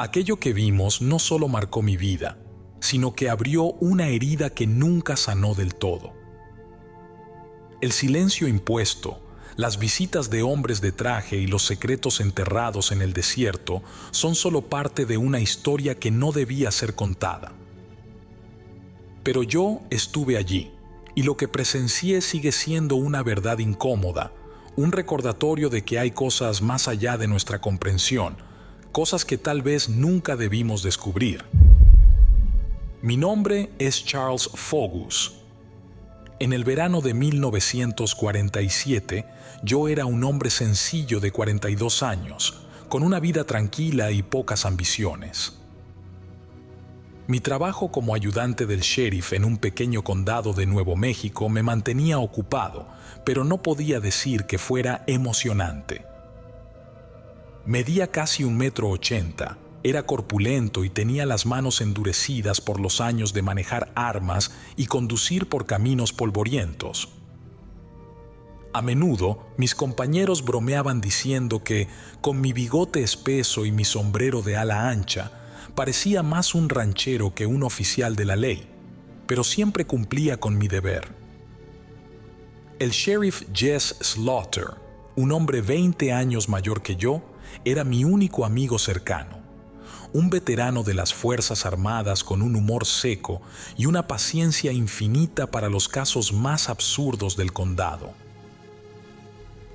Aquello que vimos no solo marcó mi vida, sino que abrió una herida que nunca sanó del todo. El silencio impuesto, las visitas de hombres de traje y los secretos enterrados en el desierto son solo parte de una historia que no debía ser contada. Pero yo estuve allí, y lo que presencié sigue siendo una verdad incómoda, un recordatorio de que hay cosas más allá de nuestra comprensión, cosas que tal vez nunca debimos descubrir. Mi nombre es Charles Fogus. En el verano de 1947, yo era un hombre sencillo de 42 años, con una vida tranquila y pocas ambiciones. Mi trabajo como ayudante del sheriff en un pequeño condado de Nuevo México me mantenía ocupado, pero no podía decir que fuera emocionante. Medía casi 1,80 m, era corpulento y tenía las manos endurecidas por los años de manejar armas y conducir por caminos polvorientos. A menudo, mis compañeros bromeaban diciendo que, con mi bigote espeso y mi sombrero de ala ancha, parecía más un ranchero que un oficial de la ley, pero siempre cumplía con mi deber. El sheriff Jess Slaughter, un hombre 20 años mayor que yo, era mi único amigo cercano. Un veterano de las Fuerzas Armadas con un humor seco y una paciencia infinita para los casos más absurdos del condado.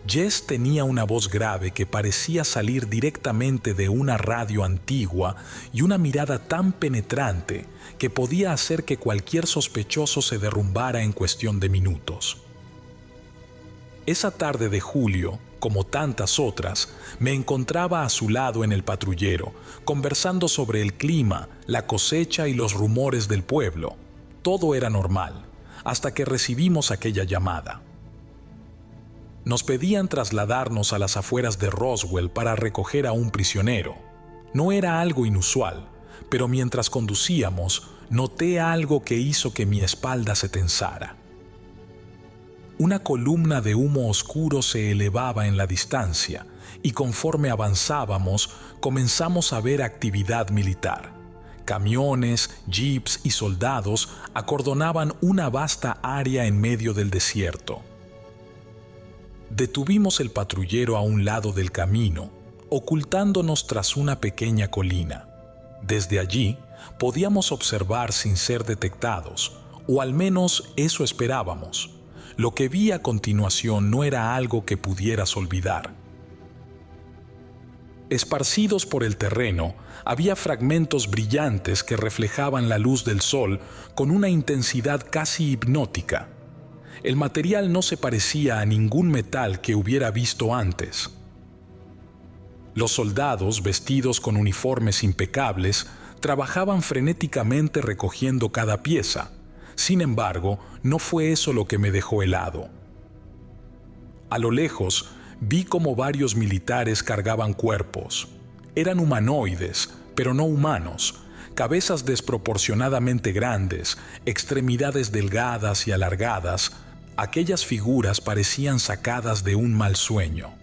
Jess tenía una voz grave que parecía salir directamente de una radio antigua y una mirada tan penetrante que podía hacer que cualquier sospechoso se derrumbara en cuestión de minutos. Esa tarde de julio, como tantas otras, me encontraba a su lado en el patrullero, conversando sobre el clima, la cosecha y los rumores del pueblo. Todo era normal, hasta que recibimos aquella llamada. Nos pedían trasladarnos a las afueras de Roswell para recoger a un prisionero. No era algo inusual, pero mientras conducíamos, noté algo que hizo que mi espalda se tensara. Una columna de humo oscuro se elevaba en la distancia y conforme avanzábamos comenzamos a ver actividad militar. Camiones, jeeps y soldados acordonaban una vasta área en medio del desierto. Detuvimos el patrullero a un lado del camino, ocultándonos tras una pequeña colina. Desde allí podíamos observar sin ser detectados, o al menos eso esperábamos. Lo que vi a continuación no era algo que pudieras olvidar. Esparcidos por el terreno, había fragmentos brillantes que reflejaban la luz del sol con una intensidad casi hipnótica. El material no se parecía a ningún metal que hubiera visto antes. Los soldados, vestidos con uniformes impecables, trabajaban frenéticamente recogiendo cada pieza. Sin embargo, no fue eso lo que me dejó helado. A lo lejos, vi cómo varios militares cargaban cuerpos. Eran humanoides, pero no humanos, cabezas desproporcionadamente grandes, extremidades delgadas y alargadas. Aquellas figuras parecían sacadas de un mal sueño.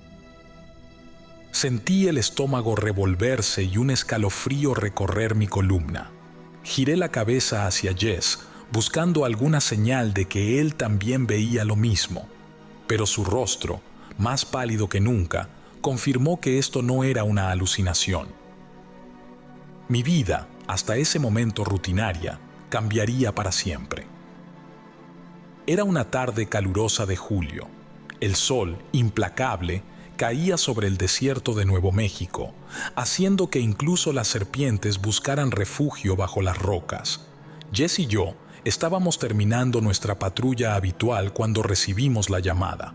Sentí el estómago revolverse y un escalofrío recorrer mi columna. Giré la cabeza hacia Jess, buscando alguna señal de que él también veía lo mismo, pero su rostro, más pálido que nunca, confirmó que esto no era una alucinación. Mi vida, hasta ese momento rutinaria, cambiaría para siempre. Era una tarde calurosa de julio. El sol, implacable, caía sobre el desierto de Nuevo México, haciendo que incluso las serpientes buscaran refugio bajo las rocas. Jess y yo estábamos terminando nuestra patrulla habitual cuando recibimos la llamada.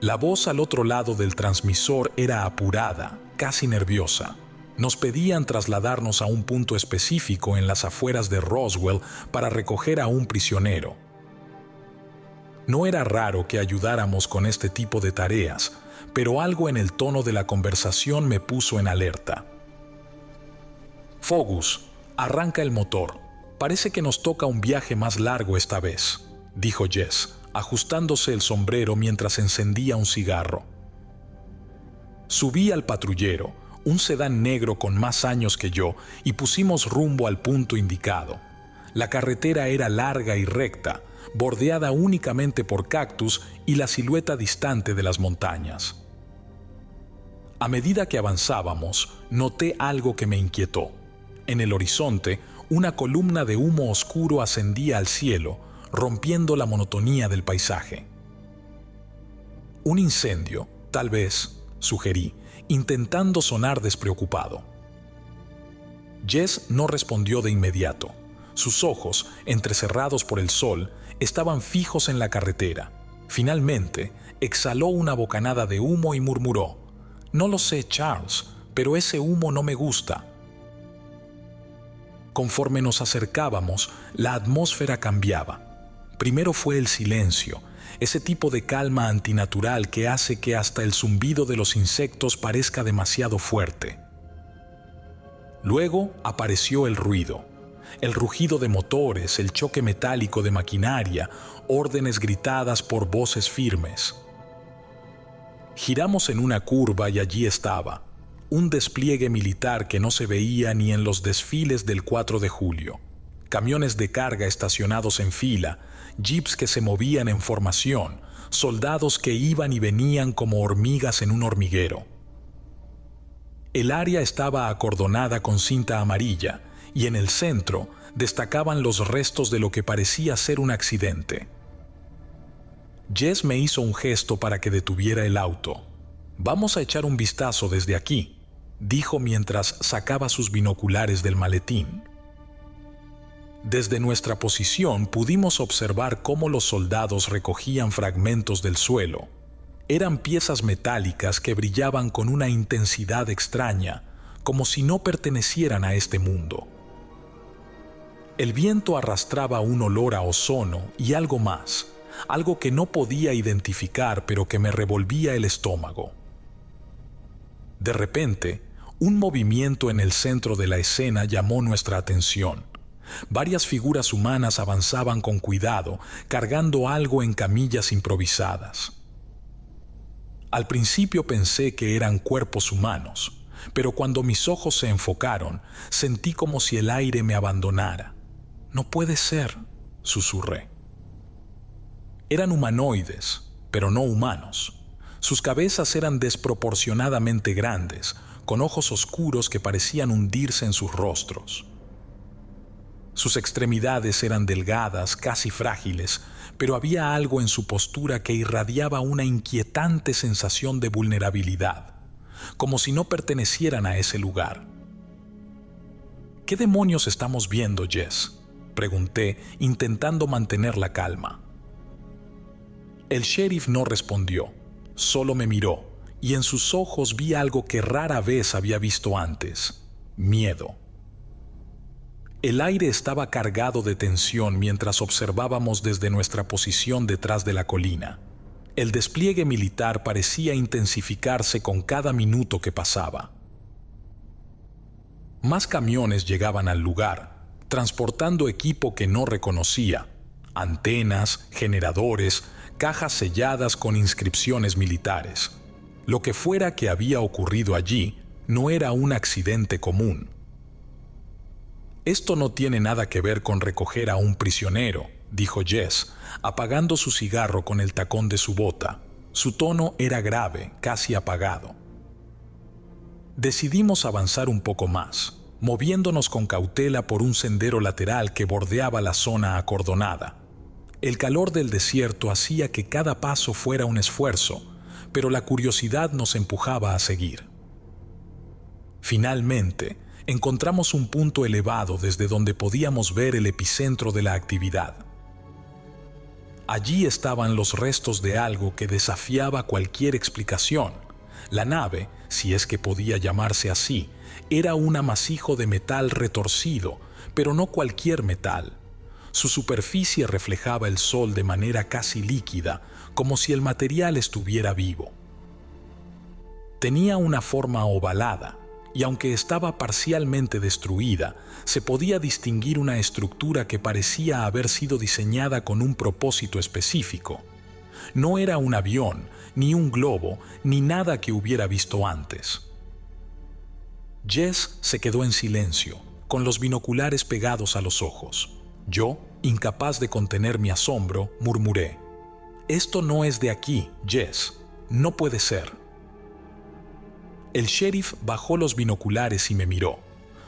La voz al otro lado del transmisor era apurada, casi nerviosa. Nos pedían trasladarnos a un punto específico en las afueras de Roswell para recoger a un prisionero. No era raro que ayudáramos con este tipo de tareas, pero algo en el tono de la conversación me puso en alerta. Fogus, arranca el motor. Parece que nos toca un viaje más largo esta vez, dijo Jess, ajustándose el sombrero mientras encendía un cigarro. Subí al patrullero, un sedán negro con más años que yo, y pusimos rumbo al punto indicado. La carretera era larga y recta, bordeada únicamente por cactus y la silueta distante de las montañas. A medida que avanzábamos, noté algo que me inquietó. En el horizonte, una columna de humo oscuro ascendía al cielo, rompiendo la monotonía del paisaje. Un incendio, tal vez, sugerí, intentando sonar despreocupado. Jess no respondió de inmediato. Sus ojos, entrecerrados por el sol, estaban fijos en la carretera. Finalmente, exhaló una bocanada de humo y murmuró: «No lo sé, Charles, pero ese humo no me gusta». Conforme nos acercábamos, la atmósfera cambiaba. Primero fue el silencio, ese tipo de calma antinatural que hace que hasta el zumbido de los insectos parezca demasiado fuerte. Luego apareció el ruido. El rugido de motores, el choque metálico de maquinaria, órdenes gritadas por voces firmes. Giramos en una curva y allí estaba, un despliegue militar que no se veía ni en los desfiles del 4 de julio. Camiones de carga estacionados en fila, jeeps que se movían en formación, soldados que iban y venían como hormigas en un hormiguero. El área estaba acordonada con cinta amarilla, y en el centro destacaban los restos de lo que parecía ser un accidente. Jess me hizo un gesto para que detuviera el auto. «Vamos a echar un vistazo desde aquí», dijo mientras sacaba sus binoculares del maletín. Desde nuestra posición pudimos observar cómo los soldados recogían fragmentos del suelo. Eran piezas metálicas que brillaban con una intensidad extraña, como si no pertenecieran a este mundo. El viento arrastraba un olor a ozono y algo más, algo que no podía identificar pero que me revolvía el estómago. De repente, un movimiento en el centro de la escena llamó nuestra atención. Varias figuras humanas avanzaban con cuidado, cargando algo en camillas improvisadas. Al principio pensé que eran cuerpos humanos, pero cuando mis ojos se enfocaron, sentí como si el aire me abandonara. «No puede ser», susurré. Eran humanoides, pero no humanos. Sus cabezas eran desproporcionadamente grandes, con ojos oscuros que parecían hundirse en sus rostros. Sus extremidades eran delgadas, casi frágiles, pero había algo en su postura que irradiaba una inquietante sensación de vulnerabilidad, como si no pertenecieran a ese lugar. «¿Qué demonios estamos viendo, Jess?», pregunté, intentando mantener la calma. El sheriff no respondió, solo me miró, y en sus ojos vi algo que rara vez había visto antes: miedo. El aire estaba cargado de tensión mientras observábamos desde nuestra posición detrás de la colina. El despliegue militar parecía intensificarse con cada minuto que pasaba. Más camiones llegaban al lugar, transportando equipo que no reconocía: antenas, generadores, cajas selladas con inscripciones militares. Lo que fuera que había ocurrido allí no era un accidente común. «Esto no tiene nada que ver con recoger a un prisionero», dijo Jess, apagando su cigarro con el tacón de su bota. Su tono era grave, casi apagado. Decidimos avanzar un poco más, moviéndonos con cautela por un sendero lateral que bordeaba la zona acordonada. El calor del desierto hacía que cada paso fuera un esfuerzo, pero la curiosidad nos empujaba a seguir. Finalmente, encontramos un punto elevado desde donde podíamos ver el epicentro de la actividad. Allí estaban los restos de algo que desafiaba cualquier explicación. La nave, si es que podía llamarse así, era un amasijo de metal retorcido, pero no cualquier metal. Su superficie reflejaba el sol de manera casi líquida, como si el material estuviera vivo. Tenía una forma ovalada, y aunque estaba parcialmente destruida, se podía distinguir una estructura que parecía haber sido diseñada con un propósito específico. No era un avión, ni un globo, ni nada que hubiera visto antes. Jess se quedó en silencio, con los binoculares pegados a los ojos. Yo, incapaz de contener mi asombro, murmuré: «Esto no es de aquí, Jess. No puede ser». El sheriff bajó los binoculares y me miró.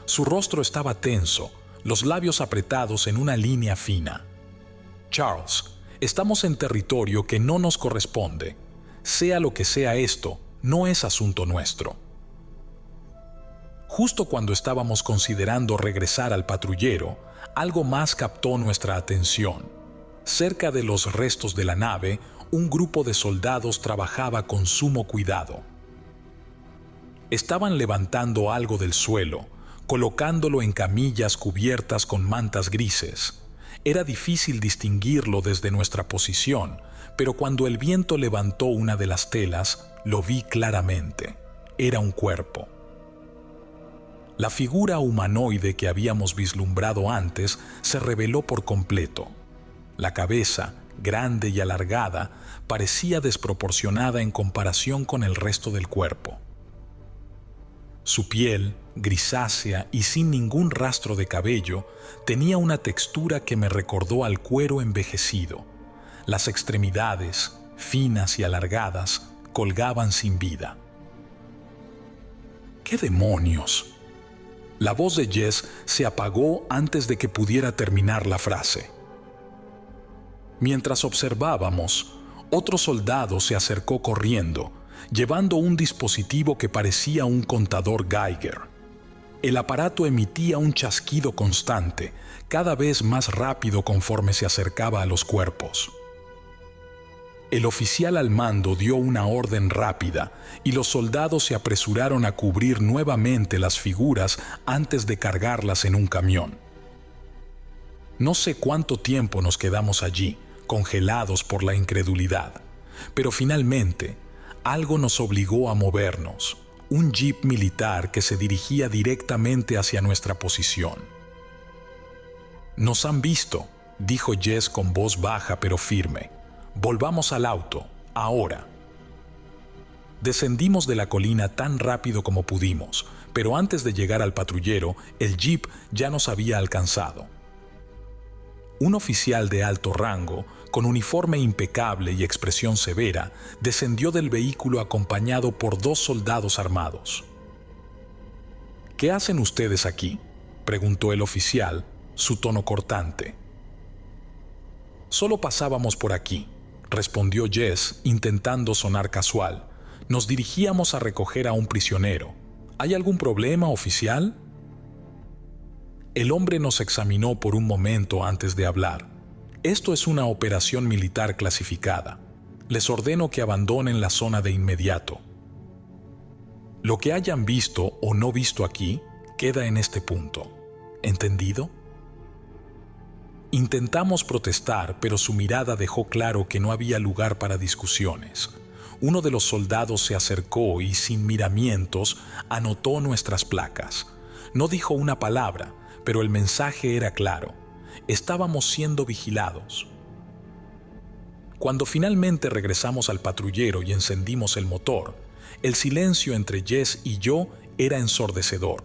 Su rostro estaba tenso, los labios apretados en una línea fina. «Charles, estamos en territorio que no nos corresponde. Sea lo que sea esto, no es asunto nuestro». Justo cuando estábamos considerando regresar al patrullero, algo más captó nuestra atención. Cerca de los restos de la nave, un grupo de soldados trabajaba con sumo cuidado. Estaban levantando algo del suelo, colocándolo en camillas cubiertas con mantas grises. Era difícil distinguirlo desde nuestra posición, pero cuando el viento levantó una de las telas, lo vi claramente. Era un cuerpo. La figura humanoide que habíamos vislumbrado antes se reveló por completo. La cabeza, grande y alargada, parecía desproporcionada en comparación con el resto del cuerpo. Su piel, grisácea y sin ningún rastro de cabello, tenía una textura que me recordó al cuero envejecido. Las extremidades, finas y alargadas, colgaban sin vida. ¿Qué demonios? La voz de Jess se apagó antes de que pudiera terminar la frase. Mientras observábamos, otro soldado se acercó corriendo, llevando un dispositivo que parecía un contador Geiger. El aparato emitía un chasquido constante, cada vez más rápido conforme se acercaba a los cuerpos. El oficial al mando dio una orden rápida y los soldados se apresuraron a cubrir nuevamente las figuras antes de cargarlas en un camión. No sé cuánto tiempo nos quedamos allí, congelados por la incredulidad, pero finalmente algo nos obligó a movernos, un jeep militar que se dirigía directamente hacia nuestra posición. «Nos han visto», dijo Jess con voz baja pero firme. «Volvamos al auto, ahora». Descendimos de la colina tan rápido como pudimos, pero antes de llegar al patrullero, el jeep ya nos había alcanzado. Un oficial de alto rango, con uniforme impecable y expresión severa, descendió del vehículo acompañado por 2 soldados armados. «¿Qué hacen ustedes aquí?», preguntó el oficial, su tono cortante. «Solo pasábamos por aquí», respondió Jess, intentando sonar casual. «Nos dirigíamos a recoger a un prisionero. ¿Hay algún problema, oficial?». El hombre nos examinó por un momento antes de hablar. «Esto es una operación militar clasificada. Les ordeno que abandonen la zona de inmediato. Lo que hayan visto o no visto aquí queda en este punto. ¿Entendido?». Intentamos protestar, pero su mirada dejó claro que no había lugar para discusiones. Uno de los soldados se acercó y, sin miramientos, anotó nuestras placas. No dijo una palabra, pero el mensaje era claro. Estábamos siendo vigilados. Cuando finalmente regresamos al patrullero y encendimos el motor, el silencio entre Jess y yo era ensordecedor.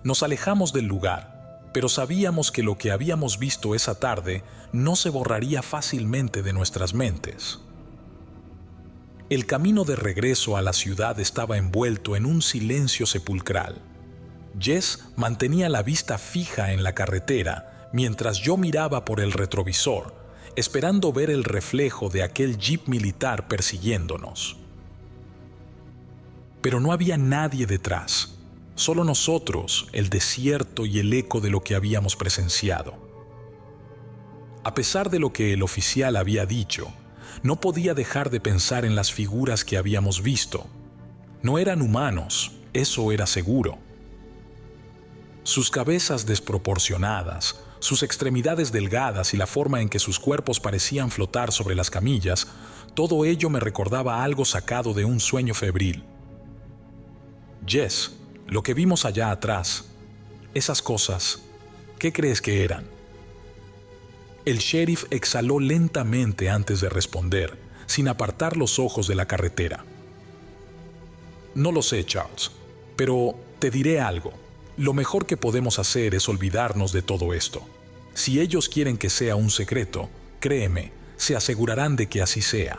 Nos alejamos del lugar, pero sabíamos que lo que habíamos visto esa tarde no se borraría fácilmente de nuestras mentes. El camino de regreso a la ciudad estaba envuelto en un silencio sepulcral. Jess mantenía la vista fija en la carretera mientras yo miraba por el retrovisor, esperando ver el reflejo de aquel jeep militar persiguiéndonos. Pero no había nadie detrás. Solo nosotros, el desierto y el eco de lo que habíamos presenciado. A pesar de lo que el oficial había dicho, no podía dejar de pensar en las figuras que habíamos visto. No eran humanos, eso era seguro. Sus cabezas desproporcionadas, sus extremidades delgadas y la forma en que sus cuerpos parecían flotar sobre las camillas, todo ello me recordaba algo sacado de un sueño febril. Jess, lo que vimos allá atrás, esas cosas, ¿qué crees que eran? El sheriff exhaló lentamente antes de responder, sin apartar los ojos de la carretera. No lo sé, Charles, pero Te diré algo. Lo mejor que podemos hacer es olvidarnos de todo esto. Si ellos quieren que sea un secreto, créeme, se asegurarán de que así sea.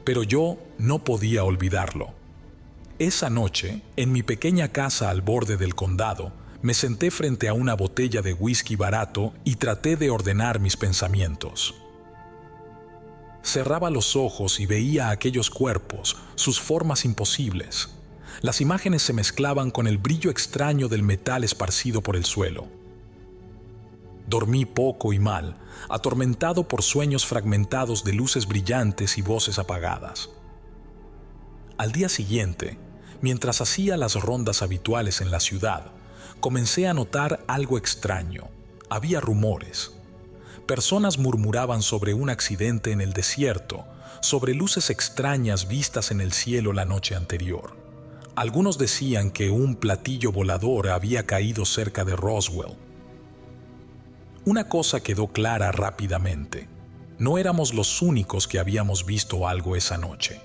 Pero yo no podía olvidarlo. Esa noche, en mi pequeña casa al borde del condado, me senté frente a una botella de whisky barato y traté de ordenar mis pensamientos. Cerraba los ojos y veía aquellos cuerpos, sus formas imposibles. Las imágenes se mezclaban con el brillo extraño del metal esparcido por el suelo. Dormí poco y mal, atormentado por sueños fragmentados de luces brillantes y voces apagadas. Al día siguiente, mientras hacía las rondas habituales en la ciudad, comencé a notar algo extraño. Había rumores. Personas murmuraban sobre un accidente en el desierto, sobre luces extrañas vistas en el cielo la noche anterior. Algunos decían que un platillo volador había caído cerca de Roswell. Una cosa quedó clara rápidamente. No éramos los únicos que habíamos visto algo esa noche.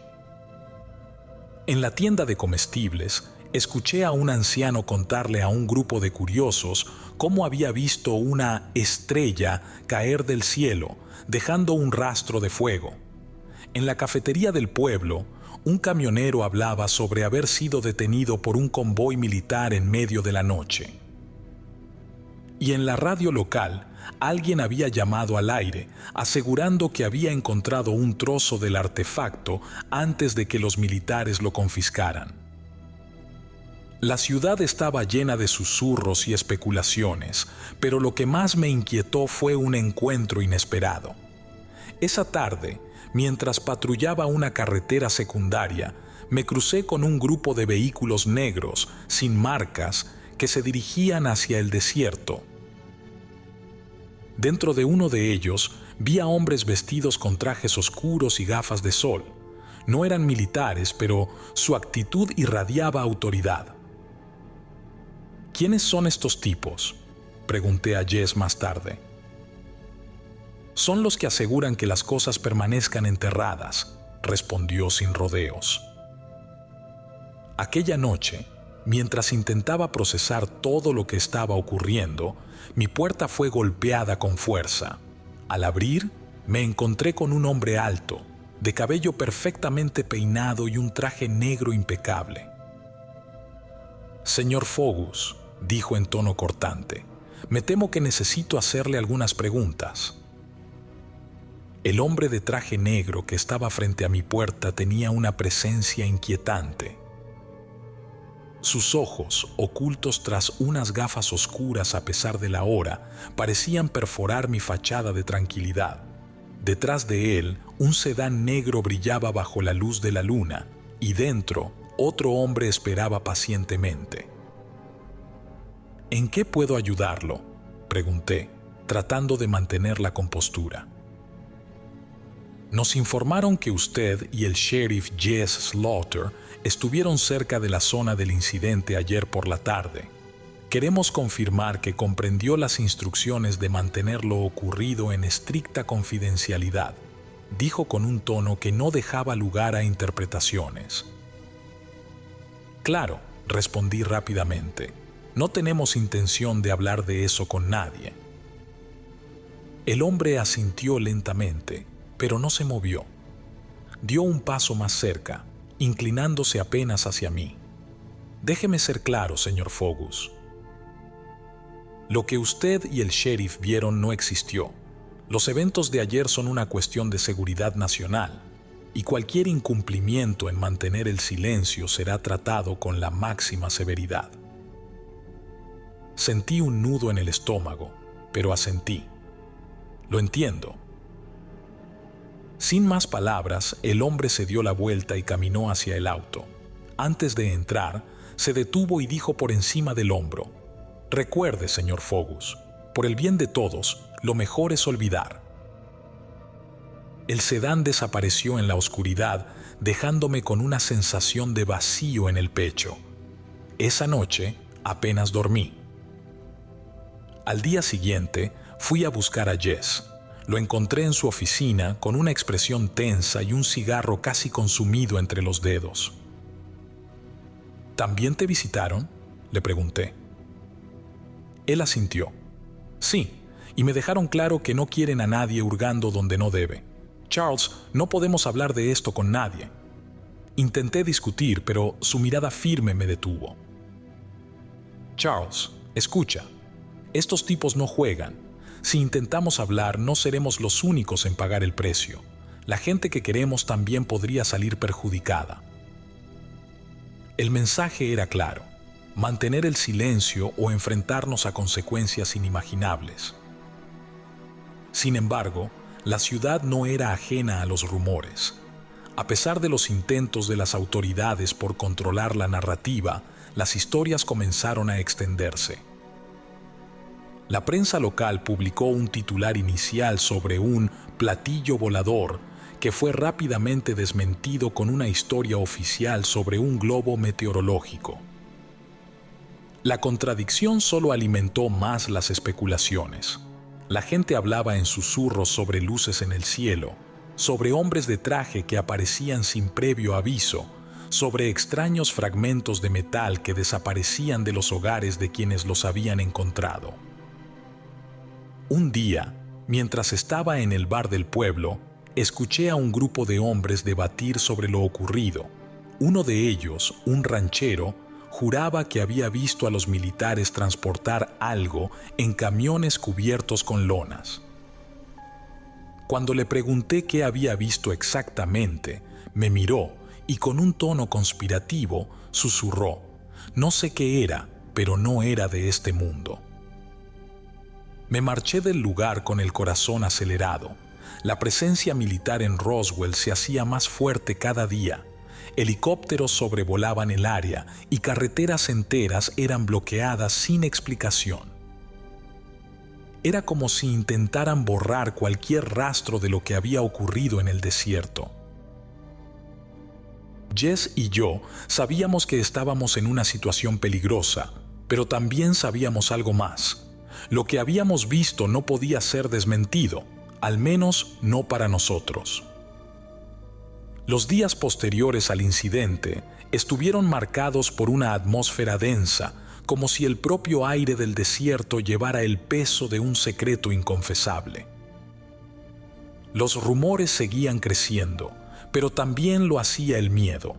En la tienda de comestibles, escuché a un anciano contarle a un grupo de curiosos cómo había visto una estrella caer del cielo, dejando un rastro de fuego. En la cafetería del pueblo, un camionero hablaba sobre haber sido detenido por un convoy militar en medio de la noche. Y en la radio local, alguien había llamado al aire, asegurando que había encontrado un trozo del artefacto antes de que los militares lo confiscaran. La ciudad estaba llena de susurros y especulaciones, pero lo que más me inquietó fue un encuentro inesperado. Esa tarde, mientras patrullaba una carretera secundaria, me crucé con un grupo de vehículos negros, sin marcas, que se dirigían hacia el desierto. Dentro de uno de ellos, vi a hombres vestidos con trajes oscuros y gafas de sol. No eran militares, pero su actitud irradiaba autoridad. ¿Quiénes son estos tipos?, pregunté a Jess más tarde. Son los que aseguran que las cosas permanezcan enterradas, respondió sin rodeos. Aquella noche, mientras intentaba procesar todo lo que estaba ocurriendo, mi puerta fue golpeada con fuerza. Al abrir, me encontré con un hombre alto, de cabello perfectamente peinado y un traje negro impecable. «Señor Fogus», dijo en tono cortante, «me temo que necesito hacerle algunas preguntas». El hombre de traje negro que estaba frente a mi puerta tenía una presencia inquietante. Sus ojos, ocultos tras unas gafas oscuras a pesar de la hora, parecían perforar mi fachada de tranquilidad. Detrás de él, un sedán negro brillaba bajo la luz de la luna, y dentro, otro hombre esperaba pacientemente. «¿En qué puedo ayudarlo?», pregunté, tratando de mantener la compostura. «Nos informaron que usted y el sheriff Jess Slaughter estuvieron cerca de la zona del incidente ayer por la tarde. Queremos confirmar que comprendió las instrucciones de mantener lo ocurrido en estricta confidencialidad», dijo con un tono que no dejaba lugar a interpretaciones. «Claro», respondí rápidamente, «no tenemos intención de hablar de eso con nadie». El hombre asintió lentamente, pero no se movió. Dio un paso más cerca, inclinándose apenas hacia mí. «Déjeme ser claro, señor Fogus. Lo que usted y el sheriff vieron no existió. Los eventos de ayer son una cuestión de seguridad nacional, y cualquier incumplimiento en mantener el silencio será tratado con la máxima severidad». Sentí un nudo en el estómago, pero asentí. «Lo entiendo». Sin más palabras, el hombre se dio la vuelta y caminó hacia el auto. Antes de entrar, se detuvo y dijo por encima del hombro: «Recuerde, señor Fogus, por el bien de todos, lo mejor es olvidar». El sedán desapareció en la oscuridad, dejándome con una sensación de vacío en el pecho. Esa noche apenas dormí. Al día siguiente, fui a buscar a Jess. Lo encontré en su oficina con una expresión tensa y un cigarro casi consumido entre los dedos. ¿También te visitaron?, le pregunté. Él asintió. Sí, y me dejaron claro que no quieren a nadie hurgando donde no debe. Charles, no podemos hablar de esto con nadie. Intenté discutir, pero su mirada firme me detuvo. Charles, escucha. Estos tipos no juegan. Si intentamos hablar, no seremos los únicos en pagar el precio. La gente que queremos también podría salir perjudicada. El mensaje era claro: mantener el silencio o enfrentarnos a consecuencias inimaginables. Sin embargo, la ciudad no era ajena a los rumores. A pesar de los intentos de las autoridades por controlar la narrativa, las historias comenzaron a extenderse. La prensa local publicó un titular inicial sobre un platillo volador que fue rápidamente desmentido con una historia oficial sobre un globo meteorológico. La contradicción solo alimentó más las especulaciones. La gente hablaba en susurros sobre luces en el cielo, sobre hombres de traje que aparecían sin previo aviso, sobre extraños fragmentos de metal que desaparecían de los hogares de quienes los habían encontrado. Un día, mientras estaba en el bar del pueblo, escuché a un grupo de hombres debatir sobre lo ocurrido. Uno de ellos, un ranchero, juraba que había visto a los militares transportar algo en camiones cubiertos con lonas. Cuando le pregunté qué había visto exactamente, me miró y con un tono conspirativo susurró: «No sé qué era, pero no era de este mundo». Me marché del lugar con el corazón acelerado. La presencia militar en Roswell se hacía más fuerte cada día. Helicópteros sobrevolaban el área y carreteras enteras eran bloqueadas sin explicación. Era como si intentaran borrar cualquier rastro de lo que había ocurrido en el desierto. Jess y yo sabíamos que estábamos en una situación peligrosa, pero también sabíamos algo más. Lo que habíamos visto no podía ser desmentido, al menos no para nosotros. Los días posteriores al incidente estuvieron marcados por una atmósfera densa, como si el propio aire del desierto llevara el peso de un secreto inconfesable. Los rumores seguían creciendo, pero también lo hacía el miedo.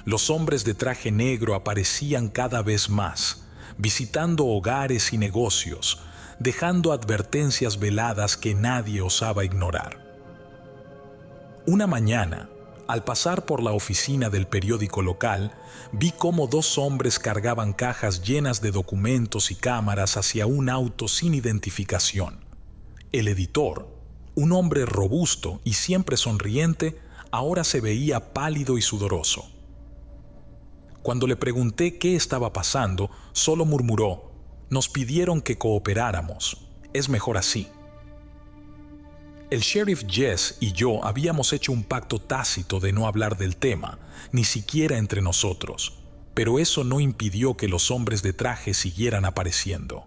Los hombres de traje negro aparecían cada vez más, visitando hogares y negocios, dejando advertencias veladas que nadie osaba ignorar. Una mañana, al pasar por la oficina del periódico local, vi cómo dos hombres cargaban cajas llenas de documentos y cámaras hacia un auto sin identificación. El editor, un hombre robusto y siempre sonriente, ahora se veía pálido y sudoroso. Cuando le pregunté qué estaba pasando, solo murmuró: «Nos pidieron que cooperáramos. Es mejor así». El sheriff Jess y yo habíamos hecho un pacto tácito de no hablar del tema, ni siquiera entre nosotros, pero eso no impidió que los hombres de traje siguieran apareciendo.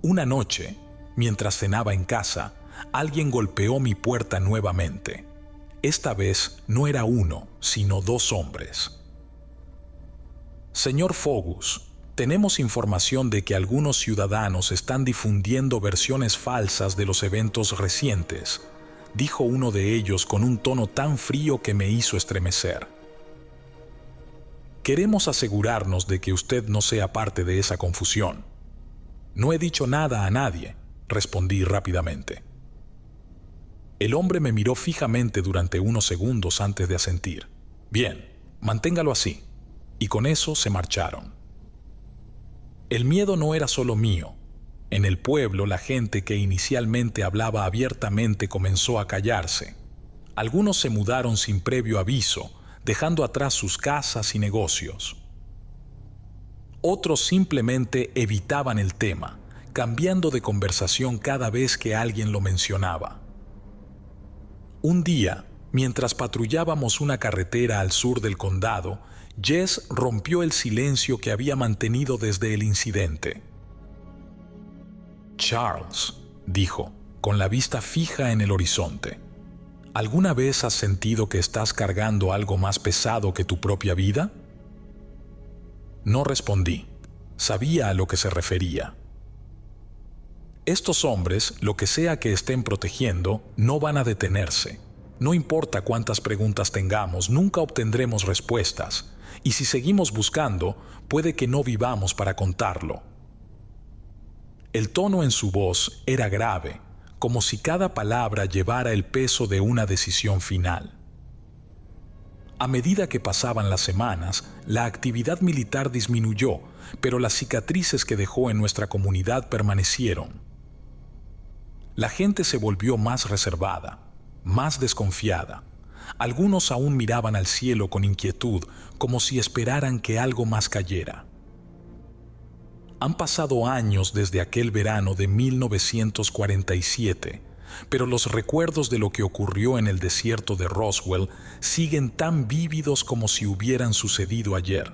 Una noche, mientras cenaba en casa, alguien golpeó mi puerta nuevamente. Esta vez no era uno, sino dos hombres. «Señor Fogus, tenemos información de que algunos ciudadanos están difundiendo versiones falsas de los eventos recientes», dijo uno de ellos con un tono tan frío que me hizo estremecer. «Queremos asegurarnos de que usted no sea parte de esa confusión». «No he dicho nada a nadie», respondí rápidamente. El hombre me miró fijamente durante unos segundos antes de asentir. «Bien, manténgalo así». Y con eso se marcharon. El miedo no era solo mío. En el pueblo, la gente que inicialmente hablaba abiertamente comenzó a callarse. Algunos se mudaron sin previo aviso, dejando atrás sus casas y negocios. Otros simplemente evitaban el tema, cambiando de conversación cada vez que alguien lo mencionaba. Un día, mientras patrullábamos una carretera al sur del condado, Jess rompió el silencio que había mantenido desde el incidente. «Charles», dijo, con la vista fija en el horizonte, ¿alguna vez has sentido que estás cargando algo más pesado que tu propia vida? No respondí. Sabía a lo que se refería. Estos hombres, lo que sea que estén protegiendo, no van a detenerse. No importa cuántas preguntas tengamos, nunca obtendremos respuestas. Y si seguimos buscando, puede que no vivamos para contarlo. El tono en su voz era grave, como si cada palabra llevara el peso de una decisión final. A medida que pasaban las semanas, la actividad militar disminuyó, pero las cicatrices que dejó en nuestra comunidad permanecieron. La gente se volvió más reservada, más desconfiada. Algunos aún miraban al cielo con inquietud, como si esperaran que algo más cayera. Han pasado años desde aquel verano de 1947, pero los recuerdos de lo que ocurrió en el desierto de Roswell siguen tan vívidos como si hubieran sucedido ayer.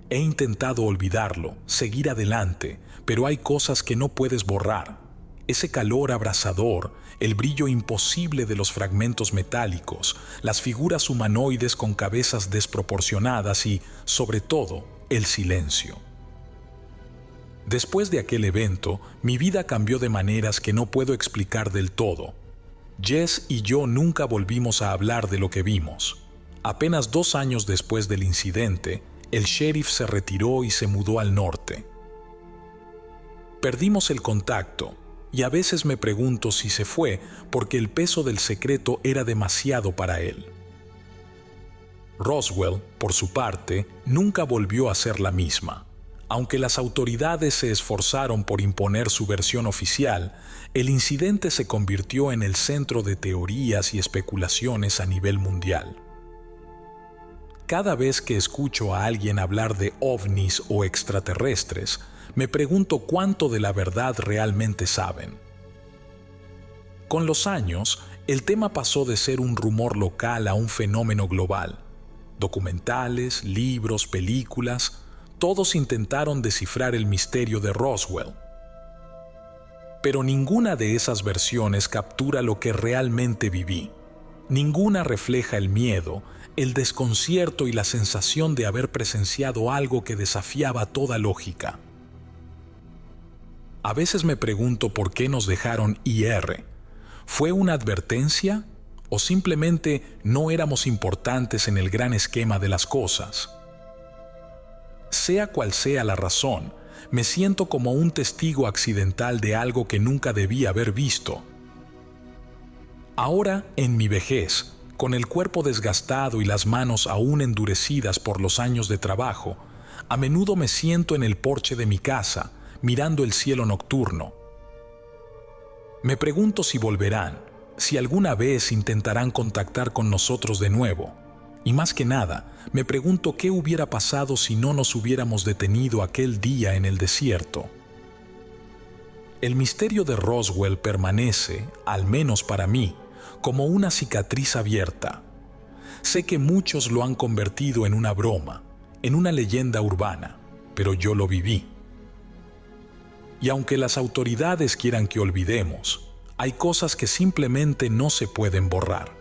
He intentado olvidarlo, seguir adelante, pero hay cosas que no puedes borrar. Ese calor abrasador, el brillo imposible de los fragmentos metálicos, las figuras humanoides con cabezas desproporcionadas y, sobre todo, el silencio. Después de aquel evento, mi vida cambió de maneras que no puedo explicar del todo. Jess y yo nunca volvimos a hablar de lo que vimos. Apenas 2 años después del incidente, el sheriff se retiró y se mudó al norte. Perdimos el contacto, y a veces me pregunto si se fue porque el peso del secreto era demasiado para él. Roswell, por su parte, nunca volvió a ser la misma. Aunque las autoridades se esforzaron por imponer su versión oficial, el incidente se convirtió en el centro de teorías y especulaciones a nivel mundial. Cada vez que escucho a alguien hablar de ovnis o extraterrestres, me pregunto cuánto de la verdad realmente saben. Con los años, el tema pasó de ser un rumor local a un fenómeno global. Documentales, libros, películas, todos intentaron descifrar el misterio de Roswell. Pero ninguna de esas versiones captura lo que realmente viví. Ninguna refleja el miedo, el desconcierto y la sensación de haber presenciado algo que desafiaba toda lógica. A veces me pregunto por qué nos dejaron IR. ¿Fue una advertencia o simplemente no éramos importantes en el gran esquema de las cosas? Sea cual sea la razón, me siento como un testigo accidental de algo que nunca debí haber visto. Ahora, en mi vejez, con el cuerpo desgastado y las manos aún endurecidas por los años de trabajo, a menudo me siento en el porche de mi casa, mirando el cielo nocturno. Me pregunto si volverán, si alguna vez intentarán contactar con nosotros de nuevo. Y más que nada, me pregunto qué hubiera pasado si no nos hubiéramos detenido aquel día en el desierto. El misterio de Roswell permanece, al menos para mí, como una cicatriz abierta. Sé que muchos lo han convertido en una broma, en una leyenda urbana, pero yo lo viví. Y aunque las autoridades quieran que olvidemos, hay cosas que simplemente no se pueden borrar.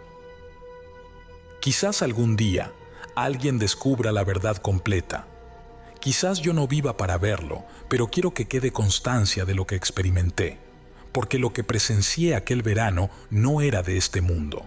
Quizás algún día alguien descubra la verdad completa. Quizás yo no viva para verlo, pero quiero que quede constancia de lo que experimenté, porque lo que presencié aquel verano no era de este mundo.